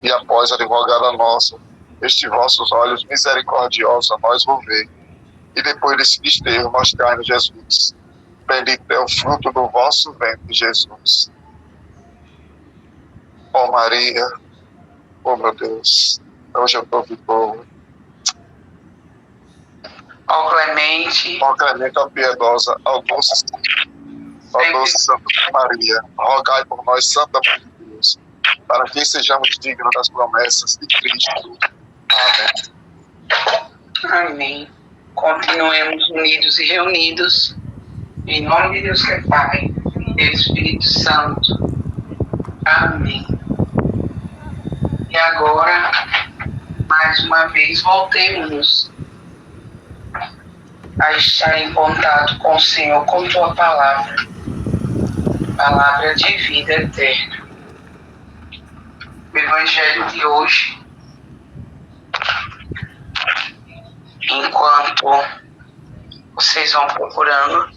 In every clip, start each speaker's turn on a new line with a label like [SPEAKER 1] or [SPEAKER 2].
[SPEAKER 1] e após a advogada nossa, estes vossos olhos misericordiosos a nós volver. E depois desse desterro, mostrai-nos Jesus. Bendito é o fruto do vosso ventre, Jesus. Ó Maria, ó meu Deus, hoje eu estou vivo.
[SPEAKER 2] Ó Clemente,
[SPEAKER 1] ó piedosa, ó doce Santa Maria, rogai por nós, Santa Mãe de Deus, para que sejamos dignos das promessas de Cristo. Amém.
[SPEAKER 2] Amém. Continuemos unidos e reunidos, em nome de Deus que é Pai, e do Espírito Santo. Amém. E agora, mais uma vez, voltemos a estar em contato com o Senhor, com Tua palavra de vida eterna. O Evangelho de hoje, enquanto vocês vão procurando,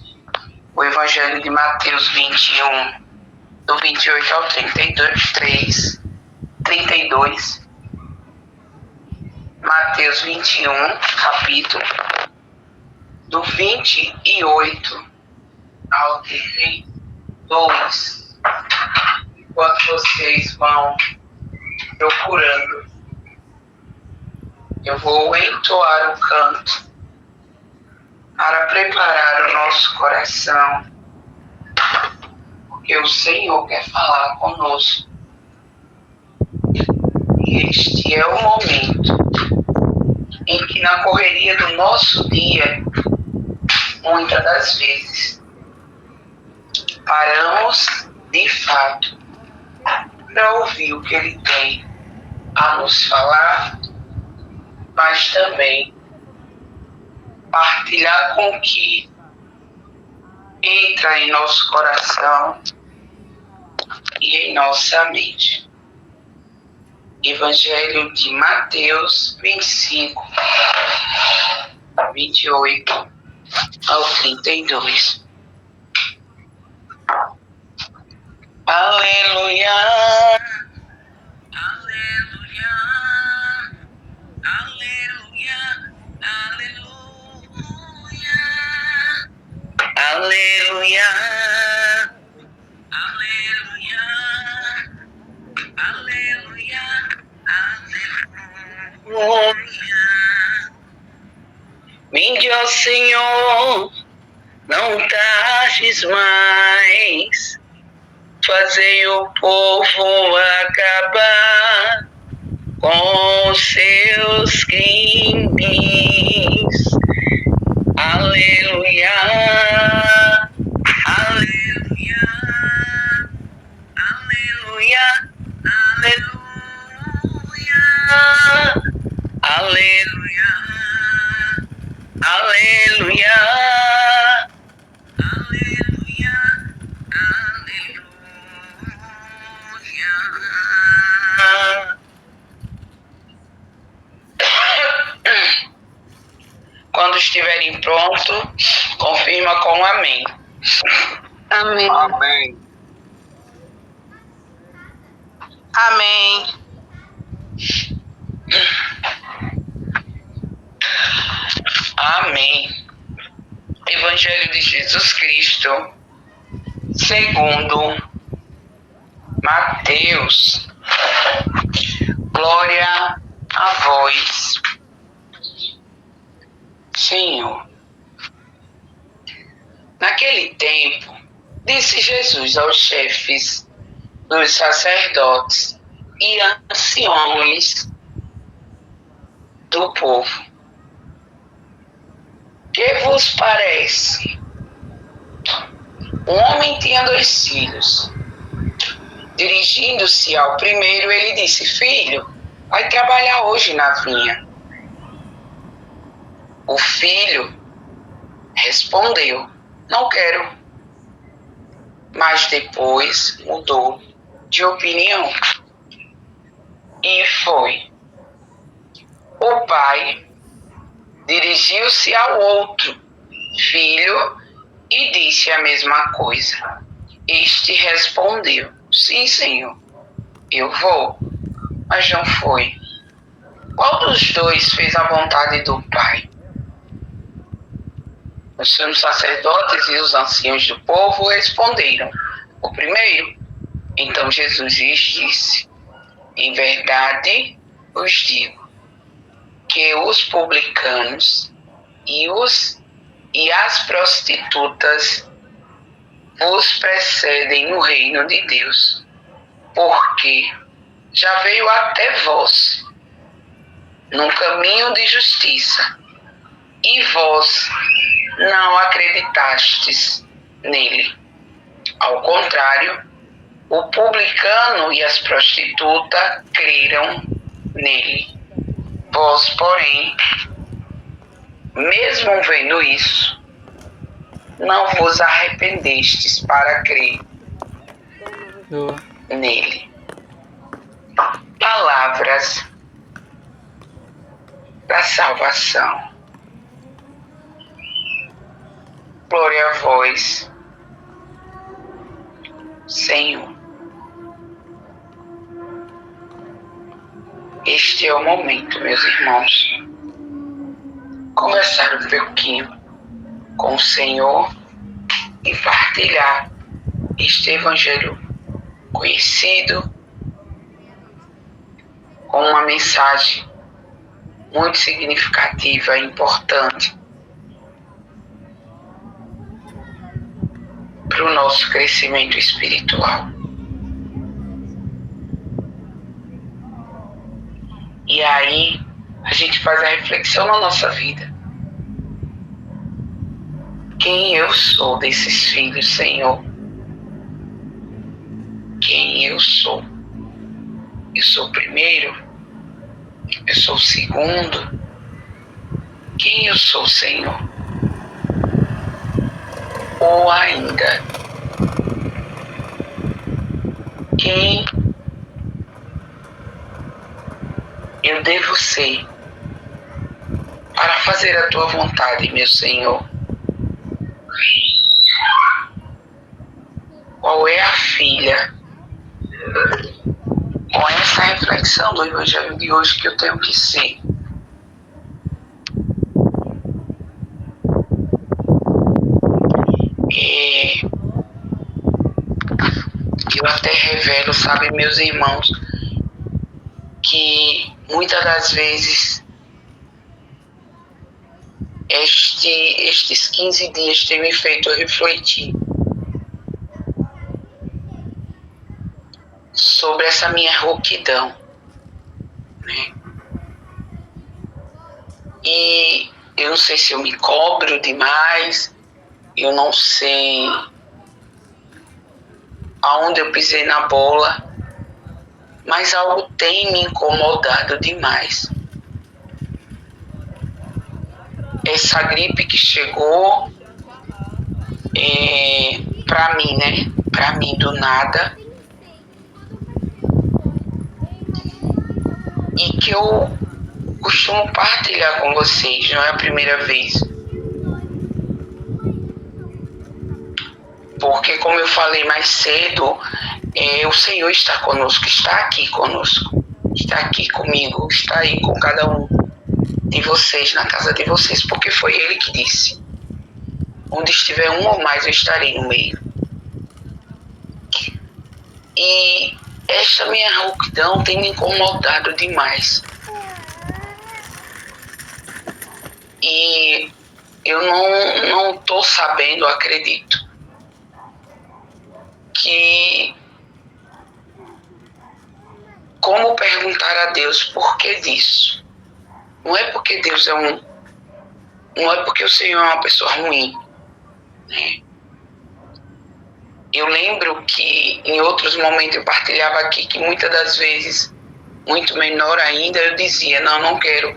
[SPEAKER 2] o Evangelho de Mateus 21, do 28 ao 32, Mateus 21, capítulo, do 28 ao 32, enquanto vocês vão procurando, eu vou entoar o canto para preparar o nosso coração, porque o Senhor quer falar conosco. E este é o momento em que, na correria do nosso dia, muitas das vezes, paramos de fato para ouvir o que Ele tem a nos falar, mas também partilhar com o que entra em nosso coração e em nossa mente. Evangelho de Mateus 25, 28 ao 32. Aleluia, aleluia, aleluia, aleluia, aleluia, aleluia, aleluia, aleluia. Vinde, ó Senhor, não tardes mais, fazei o povo acabar com os seus crimes. Aleluia, aleluia, aleluia, aleluia, aleluia, aleluia, aleluia, aleluia. Quando estiverem prontos, confirma com amém.
[SPEAKER 3] Amém.
[SPEAKER 1] Amém.
[SPEAKER 2] Amém. Amém. Evangelho de Jesus Cristo, segundo Mateus. Glória a vós, Senhor. Naquele tempo, disse Jesus aos chefes dos sacerdotes e anciões do povo: que vos parece? Um homem tinha 2 filhos. Dirigindo-se ao primeiro, ele disse: filho, vai trabalhar hoje na vinha. O filho respondeu: não quero. Mas depois mudou de opinião e foi. O pai dirigiu-se ao outro filho e disse a mesma coisa. Este respondeu: sim, senhor, eu vou. mas não foi. Qual dos dois fez a vontade do Pai? Os sumos sacerdotes e os anciãos do povo responderam: o primeiro. Então Jesus lhes disse: em verdade vos digo que os publicanos e as prostitutas vos precedem no reino de Deus, porque já veio até vós num caminho de justiça, e vós não acreditastes nele. Ao contrário, o publicano e as prostitutas creram nele. Vós, porém, mesmo vendo isso, não vos arrependestes para crer nele. Palavras da salvação. Glória a vós, Senhor. Este é o momento, meus irmãos, conversar um pouquinho com o Senhor e partilhar este Evangelho conhecido com uma mensagem muito significativa e importante para o nosso crescimento espiritual. E aí a gente faz a reflexão na nossa vida. Quem eu sou desses filhos, Senhor? Quem eu sou? Eu sou o primeiro? Eu sou o segundo? Quem eu sou, Senhor? Ou ainda, quem eu devo ser para fazer a tua vontade, meu Senhor? Qual é a filha? Com essa reflexão do Evangelho de hoje que eu tenho que ser. Eu até revelo, sabe, meus irmãos, que muitas das vezes estes 15 dias têm me feito refletir sobre essa minha rouquidão, né? E eu não sei se eu me cobro demais, eu não sei aonde eu pisei na bola, mas algo tem me incomodado demais. Essa gripe que chegou pra mim, né? Pra mim do nada. E que eu costumo partilhar com vocês, não é a primeira vez. Porque, como eu falei mais cedo, o Senhor está conosco, está aqui conosco, está aqui comigo, está aí com cada um de vocês, na casa de vocês, porque foi Ele que disse: onde estiver um ou mais, eu estarei no meio. E esta minha rouquidão tem me incomodado demais. E eu não estou sabendo, acredito, que como perguntar a Deus por que disso. Não é porque Deus não é porque o Senhor é uma pessoa ruim, né? Eu lembro que em outros momentos eu partilhava aqui que muitas das vezes, muito menor ainda, eu dizia: não quero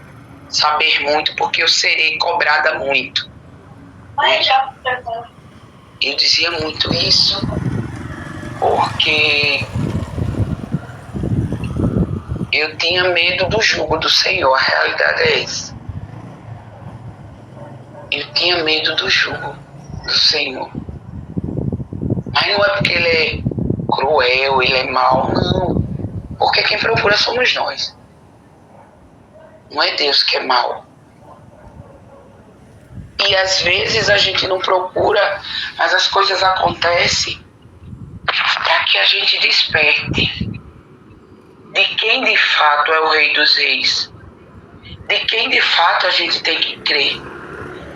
[SPEAKER 2] saber muito porque eu serei cobrada muito, né? Eu dizia muito isso porque eu tinha medo do jugo do Senhor. A realidade é essa. Eu tinha medo do jugo do Senhor. Mas não é porque Ele é cruel, Ele é mau, não. Porque quem procura somos nós. Não é Deus que é mau. E às vezes a gente não procura, mas as coisas acontecem para que a gente desperte de quem de fato é o Rei dos Reis, de quem de fato a gente tem que crer,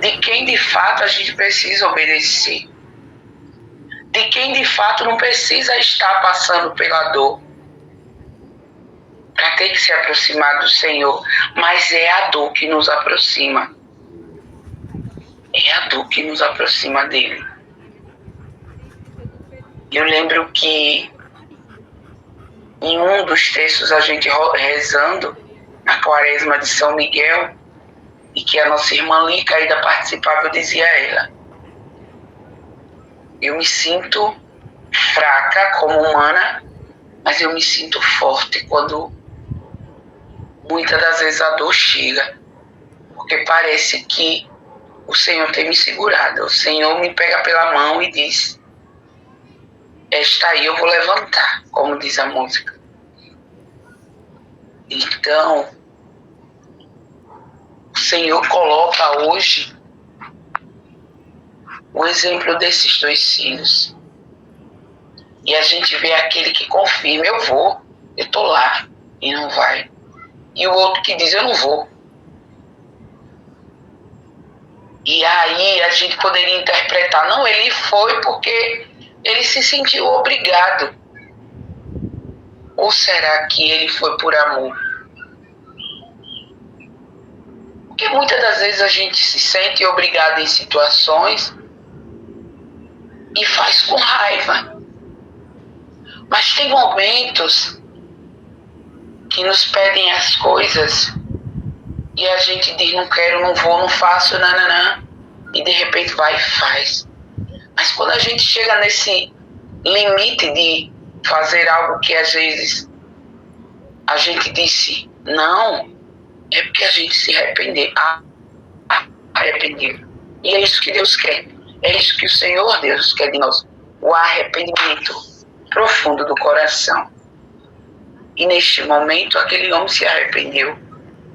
[SPEAKER 2] de quem de fato a gente precisa obedecer, de quem de fato não precisa estar passando pela dor para ter que se aproximar do Senhor, mas é a dor que nos aproxima. É a dor que nos aproxima dele. Eu lembro que em um dos textos a gente rezando na quaresma de São Miguel, e que a nossa irmã Lica ainda participava, eu dizia a ela: eu me sinto fraca como humana, mas eu me sinto forte quando muitas das vezes a dor chega, porque parece que o Senhor tem me segurado, o Senhor me pega pela mão e diz: esta aí eu vou levantar, como diz a música. Então, o Senhor coloca hoje o exemplo desses dois filhos. E a gente vê aquele que confirma: eu vou, eu tô lá, e não vai. E o outro que diz: eu não vou. E aí a gente poderia interpretar: não, ele foi porque ele se sentiu obrigado. Ou será que ele foi por amor? Porque muitas das vezes a gente se sente obrigado em situações e faz com raiva. Mas tem momentos que nos pedem as coisas e a gente diz: não quero, não vou, não faço, nananã, e de repente vai e faz. Mas quando a gente chega nesse limite de fazer algo que às vezes a gente disse não, é porque a gente se arrependeu. E é isso que Deus quer. É isso que o Senhor Deus quer de nós. O arrependimento profundo do coração. E neste momento aquele homem se arrependeu.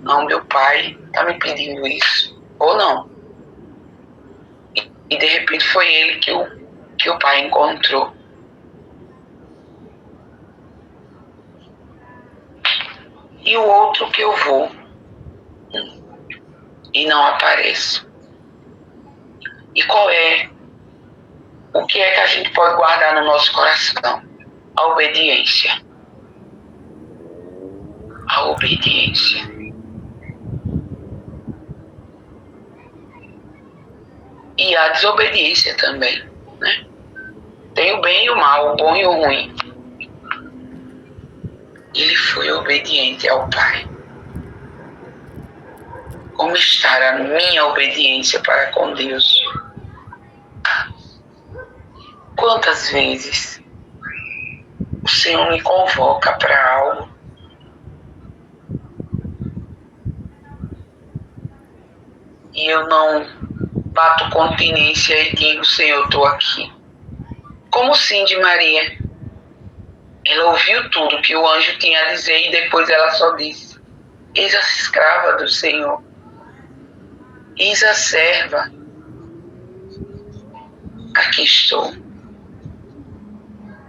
[SPEAKER 2] Não, meu pai está me pedindo isso. Ou não. E de repente foi ele que o pai encontrou. E o outro que eu vou e não apareço. E qual é? O que é que a gente pode guardar no nosso coração? A obediência. A obediência. E a desobediência também, né? Tem o bem e o mal, o bom e o ruim. Ele foi obediente ao Pai. Como está a minha obediência para com Deus? Quantas vezes o Senhor me convoca para algo e eu não bato continência e digo: Senhor, estou aqui. Como sim de Maria. Ela ouviu tudo que o anjo tinha a dizer e depois ela só disse: eis a escrava do Senhor. Eis a serva. Aqui estou.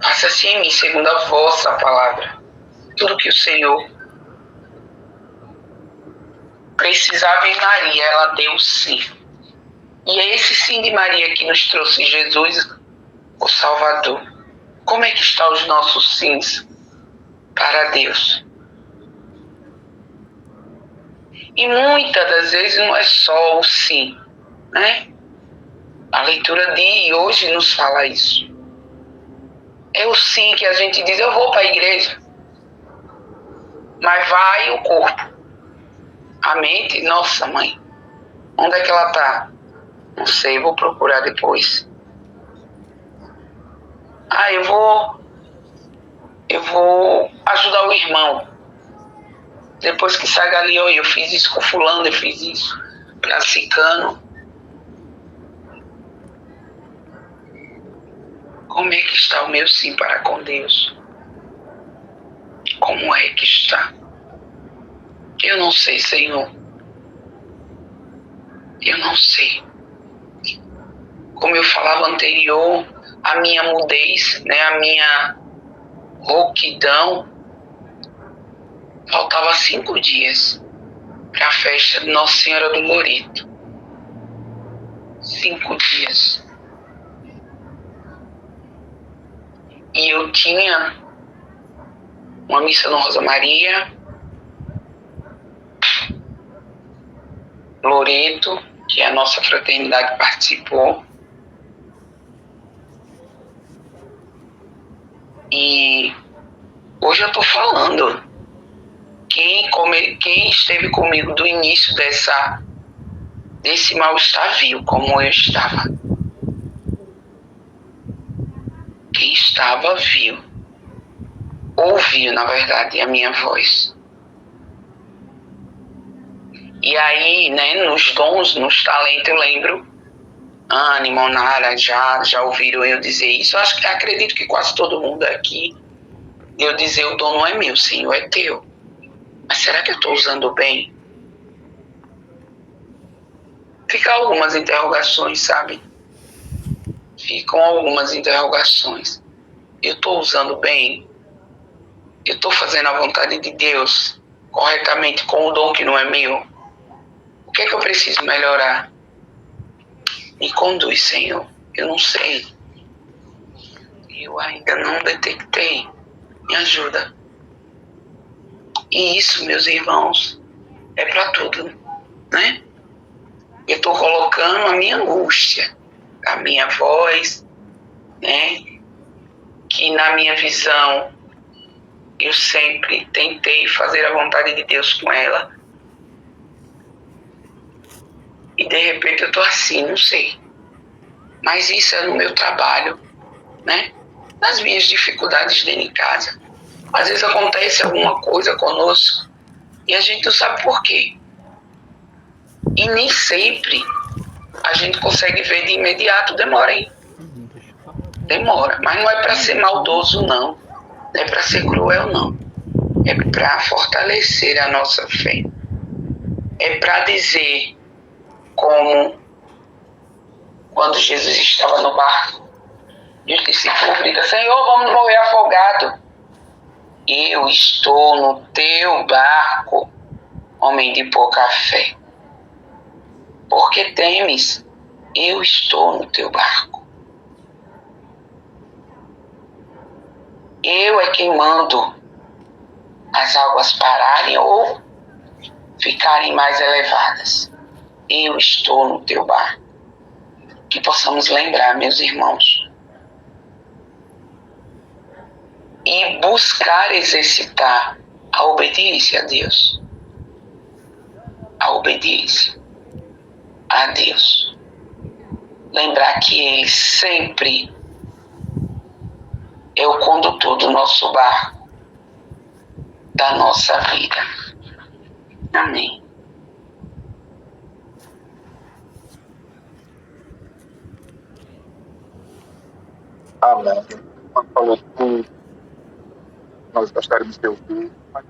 [SPEAKER 2] Faça-se em mim segundo a vossa palavra. Tudo que o Senhor precisava em Maria, ela deu sim. E é esse sim de Maria que nos trouxe Jesus, o Salvador. Como é que estão os nossos sims para Deus? E muitas das vezes não é só o sim, né? A leitura de hoje nos fala isso. É o sim que a gente diz: eu vou para a igreja. Mas vai o corpo. A mente, nossa mãe, onde é que ela está? Não sei, vou procurar depois. Eu vou ajudar o irmão. Depois que sai dali, eu fiz isso com fulano, eu fiz isso para ciclano. Como é que está o meu sim para com Deus? como é que está. Eu não sei, Senhor. Eu não sei. Como eu falava anterior, a minha mudez, né, a minha rouquidão, faltava 5 dias para a festa de Nossa Senhora do Loreto. 5 dias. E eu tinha uma missa no Rosa Maria, Loreto, que a nossa fraternidade participou. E hoje eu estou falando. Quem esteve comigo do início desse mal-estar viu como eu estava. Quem estava viu. Ouviu, na verdade, a minha voz. E aí, né, nos dons, nos talentos, eu lembro, Ana e Monara já ouviram eu dizer isso. Acredito que quase todo mundo aqui, eu dizer, o dom não é meu, Senhor, é teu. Mas será que eu estou usando bem? Ficam algumas interrogações, sabe? Ficam algumas interrogações. Eu estou usando bem? Eu estou fazendo a vontade de Deus corretamente com o dom que não é meu? O que é que eu preciso melhorar? Me conduz, Senhor. Eu não sei. Eu ainda não detectei. Me ajuda. E isso, meus irmãos, é para tudo, né? Eu estou colocando a minha angústia, a minha voz, né? Que na minha visão eu sempre tentei fazer a vontade de Deus com ela. E de repente eu estou assim, não sei. Mas isso é no meu trabalho, né? Nas minhas dificuldades dentro de casa. Às vezes acontece alguma coisa conosco e a gente não sabe por quê. E nem sempre a gente consegue ver de imediato, demora, hein? Demora, mas não é para ser maldoso, não. Não é para ser cruel, não. É para fortalecer a nossa fé. É para dizer, como quando Jesus estava no barco, e os discípulos gritam, Senhor, vamos morrer afogado. Eu estou no teu barco, homem de pouca fé. Por que temes? Eu estou no teu barco. Eu é quem mando as águas pararem ou ficarem mais elevadas. Eu estou no teu barco. Que possamos lembrar, meus irmãos, e buscar exercitar a obediência a Deus. A obediência a Deus. Lembrar que Ele sempre é o condutor do nosso barco, da nossa vida. Amém.
[SPEAKER 1] Amém. Quando falou tudo, nós gostaríamos de ouvir, mas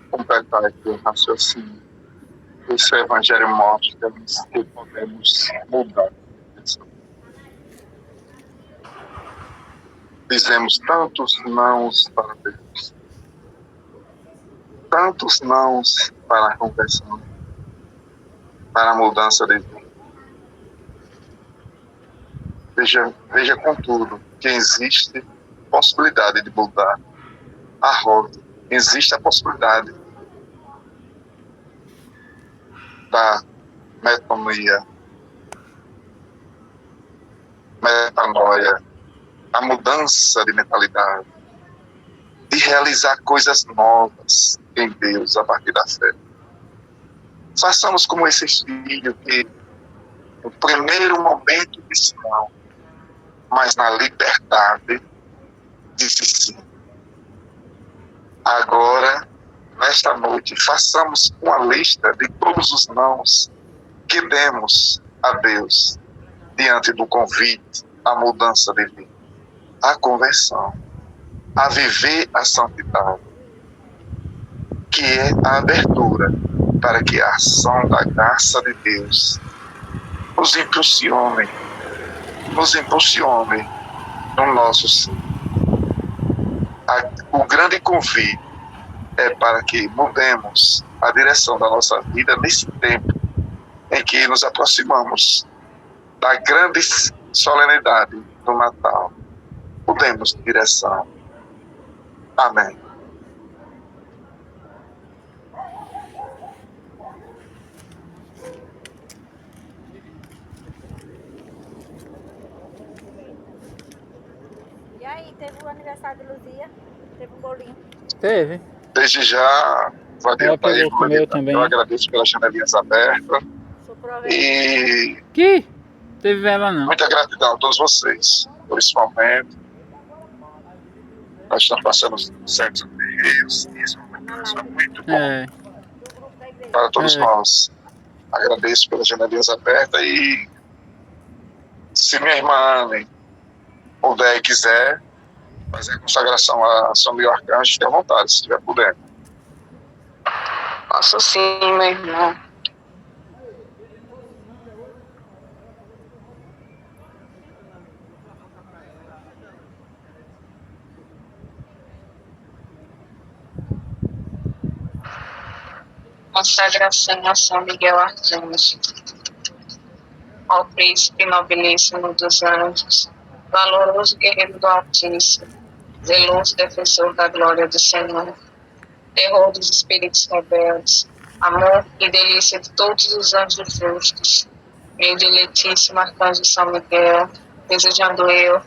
[SPEAKER 1] completar aqui o raciocínio. Esse evangelho mostra que podemos mudar. Dizemos tantos nãos para Deus, tantos nãos para a conversão, para a mudança de vida. Veja contudo que existe possibilidade de mudar a rota, existe a possibilidade da metanoia, a mudança de mentalidade, de realizar coisas novas em Deus a partir da fé. Façamos como esses filhos que no primeiro momento disse não, mas na liberdade disse sim. Agora, nesta noite, façamos uma lista de todos os nãos que demos a Deus diante do convite à mudança de vida, à conversão. a viver a santidade, que é a abertura para que a ação da graça de Deus nos impulsione no nosso ser. O grande convite é para que mudemos a direção da nossa vida nesse tempo em que nos aproximamos da grande solenidade do Natal. Mudemos de direção. Amém.
[SPEAKER 4] E aí, teve o aniversário de Luzia? Teve um bolinho?
[SPEAKER 5] Teve.
[SPEAKER 1] Desde já,
[SPEAKER 5] Ela pegou o meu também.
[SPEAKER 1] eu agradeço pelas janelinhas abertas e
[SPEAKER 5] Que? Teve vela não.
[SPEAKER 1] muita gratidão a todos vocês por esse momento. Nós estamos passando certos erros, isso é muito bom para todos nós. Agradeço pelas janelinhas abertas e se minha irmã Anne puder e quiser fazer a consagração a São Miguel Arcanjo, fique à vontade, se estiver podendo.
[SPEAKER 3] Posso sim, meu irmão. Consagração a São Miguel Arcanjo. Ó príncipe nobilíssimo dos anjos, valoroso guerreiro do Altíssimo, zeloso defensor da glória do Senhor, terror dos espíritos rebeldes, amor e delícia de todos os anjos justos, meu diletíssimo arcanjo São Miguel, desejando eu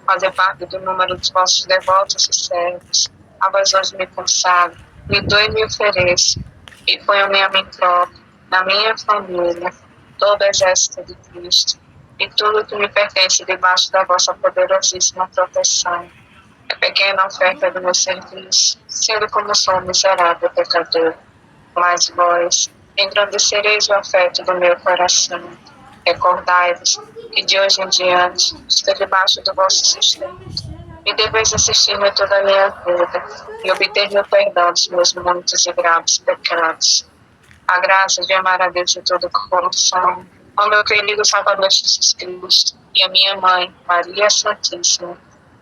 [SPEAKER 3] fazer parte do número dos vossos devotos e servos, a vós hoje me consagro, me dou e me ofereço, e ponho-me a mim próprio, na minha família, todo o exército de Cristo, e tudo que me pertence debaixo da vossa poderosíssima proteção. A pequena oferta do meu serviço, sendo como sou miserável pecador, mas vós engrandecereis o afeto do meu coração. Recordai-vos que de hoje em diante estou debaixo do vosso sustento, e deveis assistir-me toda a minha vida, e obter-me o perdão dos meus muitos e graves pecados. A graça de amar a Deus de todo o coração, ao meu querido Salvador Jesus Cristo, e a minha mãe, Maria Santíssima,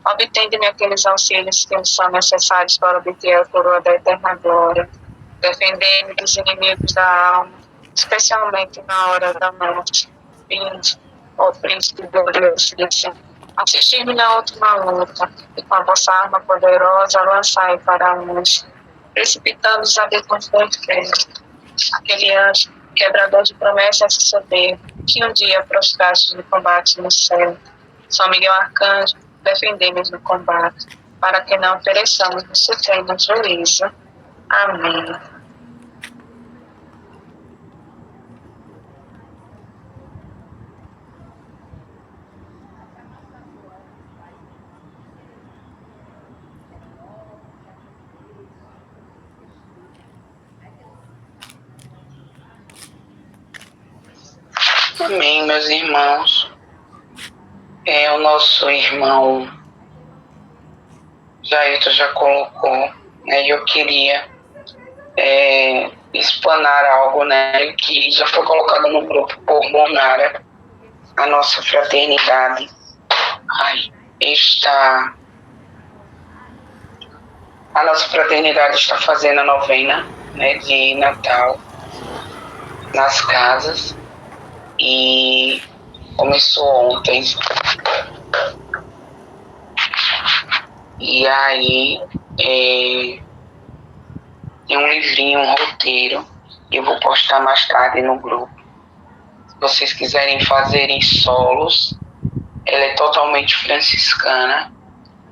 [SPEAKER 3] obtende-me aqueles auxílios que me são necessários para obter a coroa da eterna glória, defendendo-me dos inimigos da alma, especialmente na hora da morte. Vinde, ó príncipe glorioso de Deus, assistir-me na última luta, e com a vossa arma poderosa lançai para longe, precipitando-os a depois do inferno. Aquele anjo, quebrador de promessas e soberbo, que um dia prostraste no combate no céu. São Miguel Arcanjo, defendei-nos no combate, para que não pereçamos no supremo juízo. Amém.
[SPEAKER 2] Amém, meus irmãos. O nosso irmão Jairton já colocou, né? E eu queria explanar algo, né? Que já foi colocado no grupo por Bonara, a nossa fraternidade. A nossa fraternidade está fazendo a novena, né, de Natal nas casas. E começou ontem. E aí tem um livrinho, um roteiro, que eu vou postar mais tarde no grupo. Se vocês quiserem fazer em solos, ela é totalmente franciscana,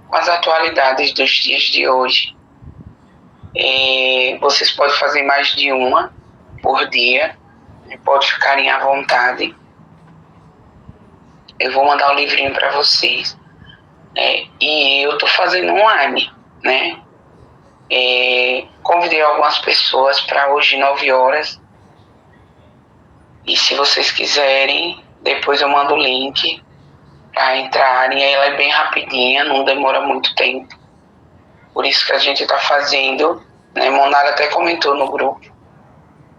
[SPEAKER 2] com as atualidades dos dias de hoje. Vocês podem fazer mais de uma por dia. Pode ficarem à vontade. Eu vou mandar o livrinho para vocês. E eu estou fazendo online, né? Convidei algumas pessoas para hoje 9 horas. E se vocês quiserem, depois eu mando o link para entrarem. Ela é bem rapidinha, não demora muito tempo. Por isso que a gente está fazendo, né? Monara até comentou no grupo,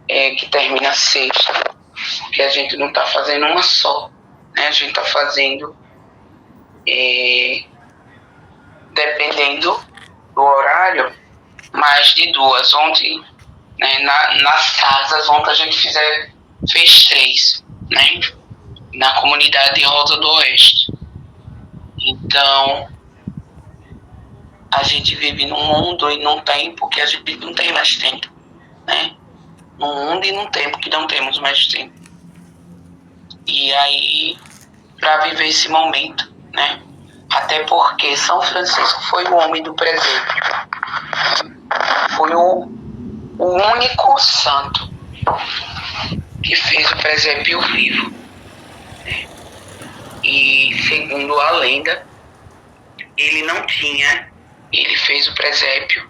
[SPEAKER 2] que termina sexta, que a gente não está fazendo uma só, né? A gente está fazendo, dependendo do horário, mais de 2. Ontem, né, nas casas, ontem a gente fez 3, né? Na comunidade Rosa do Oeste. Então, a gente vive num mundo e num tempo que a gente não tem mais tempo, né? Num mundo e num tempo que não temos mais tempo. E aí, para viver esse momento, né? Até porque São Francisco foi o homem do presépio. Foi o único santo que fez o presépio vivo. Né? E segundo a lenda, ele fez o presépio,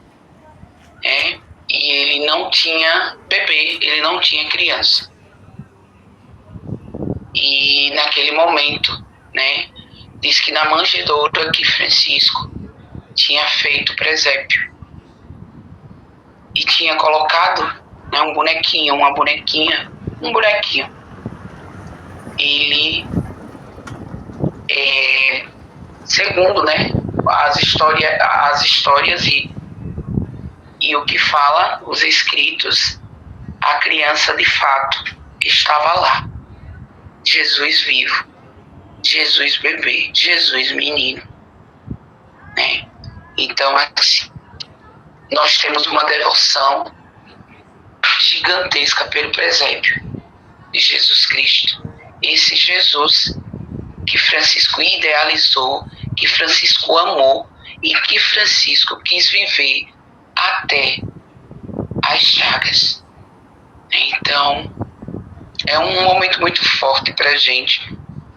[SPEAKER 2] né? E ele não tinha bebê, ele não tinha criança. E naquele momento, né, diz que na manjedoura que Francisco tinha feito o presépio e tinha colocado, né, um bonequinho. Ele, segundo, né, as histórias e o que fala os escritos, a criança de fato estava lá. Jesus vivo, Jesus bebê, Jesus menino, né? Então, assim, nós temos uma devoção gigantesca pelo presépio de Jesus Cristo. Esse Jesus que Francisco idealizou, que Francisco amou e que Francisco quis viver até as chagas. Então, é um momento muito forte para a gente,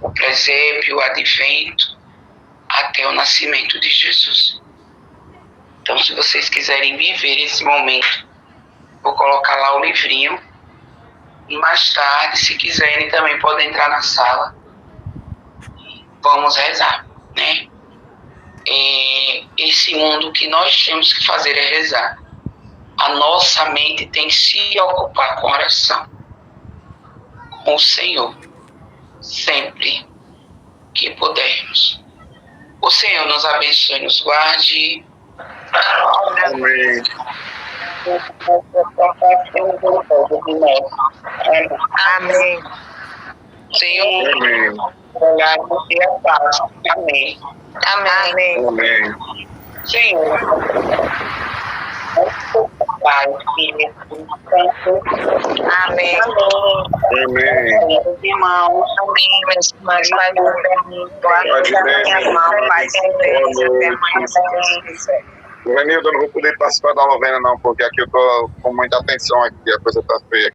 [SPEAKER 2] o presépio, o advento, até o nascimento de Jesus. Então, se vocês quiserem viver esse momento, vou colocar lá o livrinho. E mais tarde, se quiserem, também podem entrar na sala. Vamos rezar, né? Esse mundo que nós temos que fazer é rezar. A nossa mente tem que se ocupar com oração, com o Senhor, sempre que pudermos. O Senhor nos abençoe e nos guarde.
[SPEAKER 1] Amém.
[SPEAKER 3] Amém.
[SPEAKER 2] Senhor,
[SPEAKER 1] Amém.
[SPEAKER 2] olhar-nos e a paz. Amém.
[SPEAKER 3] Amém.
[SPEAKER 1] Amém.
[SPEAKER 2] Senhor, Pai, Filho, Espírito Santo.
[SPEAKER 3] Amém.
[SPEAKER 1] Amém.
[SPEAKER 2] Os irmãos,
[SPEAKER 3] Amém, meus irmãos, Pai do
[SPEAKER 1] Pai de
[SPEAKER 3] da
[SPEAKER 1] Deus.
[SPEAKER 3] minha mão, Pai de Deus, até amanhã, se Deus quiser.
[SPEAKER 1] Renildo, eu não vou poder participar da novena não, porque aqui eu tô com muita atenção aqui, a coisa tá feia.